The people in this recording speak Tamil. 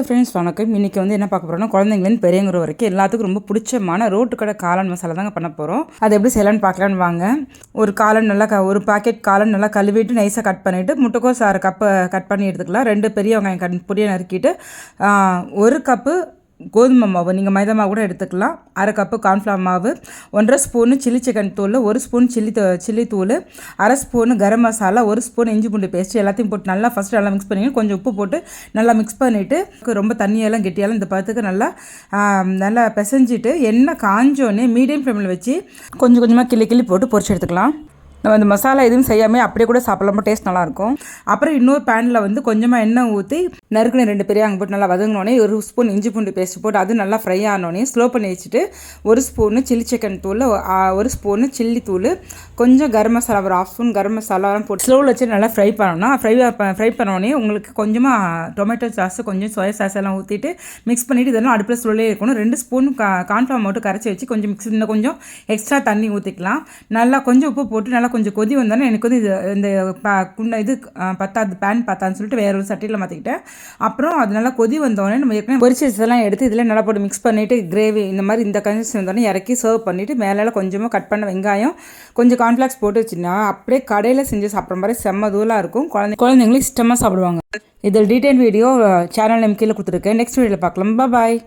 ஹலோ ஃப்ரெண்ட்ஸ், வணக்கம். இன்றைக்கி என்ன பார்க்க போகிறோம்னா, குழந்தைங்கலேருந்து பெரியவங்க வரைக்கும் எல்லாத்துக்கும் ரொம்ப பிடிச்சமான ரோட்டு கடை காளான் மசாலா தாங்க பண்ண போகிறோம். அது எப்படி செய்யலான்னு பார்க்கலான்னு வாங்க. ஒரு காளான் நல்லா ஒரு பாக்கெட் காளான் நல்லா கழுவிட்டு நைஸாக கட் பண்ணிவிட்டு முட்டைக்கோஸ் 1/2 கப்பு கட் பண்ணி எடுத்துக்கலாம். 2 பெரிய வெங்காயம் பொடியை நறுக்கிட்டு 1 கப்பு கோதுமை மாவு, நீங்கள் மைதா மாவு கூட எடுத்துக்கலாம். 1/2 கப்பு கார்ன்ஃப்ளவர் மாவு, 1/2 ஸ்பூனு சில்லி சிக்கன் தூள், 1 ஸ்பூன் சில்லி தூள், 1/2 ஸ்பூனு கரம் மசாலா, 1 ஸ்பூன் இஞ்சி பூண்டு பேஸ்ட் எல்லாத்தையும் போட்டு நல்லா ஃபஸ்ட்டு நல்லா மிக்ஸ் பண்ணிவிட்டு கொஞ்சம் உப்பு போட்டு நல்லா மிக்ஸ் பண்ணிவிட்டு ரொம்ப தண்ணியெல்லாம் கெட்டியாலும் இந்த பதத்துக்கு நல்லா பிசைஞ்சிட்டு எண்ணெய் காஞ்சோன்னே மீடியம் ஃப்ளேமில் வச்சு கொஞ்சம் கொஞ்சமாக கிள்ளி போட்டு பொரிச்சு எடுத்துக்கலாம். நம்ம இந்த மசாலா எதுவும் செய்யாமல் அப்படியே கூட சாப்பிடலாமா, டேஸ்ட் நல்லாயிருக்கும். அப்புறம் இன்னொரு பேனில் கொஞ்சமாக எண்ணெய் ஊற்றி நறுக்குன்னு 2 பெரிய வெங்காயம் போட்டு நல்லா வதங்கினோடனே 1 ஸ்பூன் இஞ்சி பூண்டு பேஸ்ட் போட்டு அது நல்லா ஃப்ரை ஆனோடனே ஸ்லோ பண்ணி வச்சுட்டு 1 ஸ்பூனு சில்லி சிக்கன் தூள், 1 ஸ்பூனு சில்லி தூள், கொஞ்சம் கரம் மசாலா, ஒரு 1/2 ஸ்பூன் கரம் மசாலாலாம் போட்டு ஸ்லோவில் வச்சு நல்லா ஃப்ரை பண்ணோன்னா ஃப்ரை பண்ணோடனே உங்களுக்கு கொஞ்சமாக டொமேட்டோ சாஸ், கொஞ்சம் சோயா சாஸ் எல்லாம் ஊற்றிட்டு மிக்ஸ் பண்ணிவிட்டு இதெல்லாம் அடுப்பில் ஸ்லோலே இருக்கணும். 2 ஸ்பூன் கார்ன்ஃப்ளவர் மட்டும் கரைச்சி வச்சு கொஞ்சம் இன்னும் கொஞ்சம் எக்ஸ்ட்ரா தண்ணி ஊற்றிக்கலாம். நல்லா கொஞ்சம் உப்பு போட்டு நல்லா கொஞ்சம் கொதி வந்தானே எனக்கு இந்த பத்தாது பேன் பத்தாதுன்னு சொல்லிட்டு வேற ஒரு சட்டியில் மாற்றிக்கிட்டேன். அப்புறம் அது நல்லா கொதி வந்தோடனே நம்ம ஏற்கனவே பொரிச்சதெல்லாம் எடுத்து இதில் நல்லா போட்டு மிக்ஸ் பண்ணிவிட்டு கிரேவி இந்த மாதிரி இந்த கன்சிஸ்டன்சி வந்தோடனே இறக்கி சர்வ் பண்ணிவிட்டு மேலே கொஞ்சமாக கட் பண்ண வெங்காயம் கொஞ்சம் கார்ன்ஃப்ளாக்ஸ் போட்டு வச்சுன்னா அப்படியே கடையில் செஞ்சு சாப்பிட்ற மாதிரி செம்ம தூளாக இருக்கும். குழந்தைங்களும் இஷ்டமாக சாப்பிடுவாங்க. இதில் டீட்டெயில் வீடியோ சேனல் நேம் கீழே கொடுத்துருக்கேன். நெக்ஸ்ட் வீடியோவில் பார்க்கலாம். பாய்.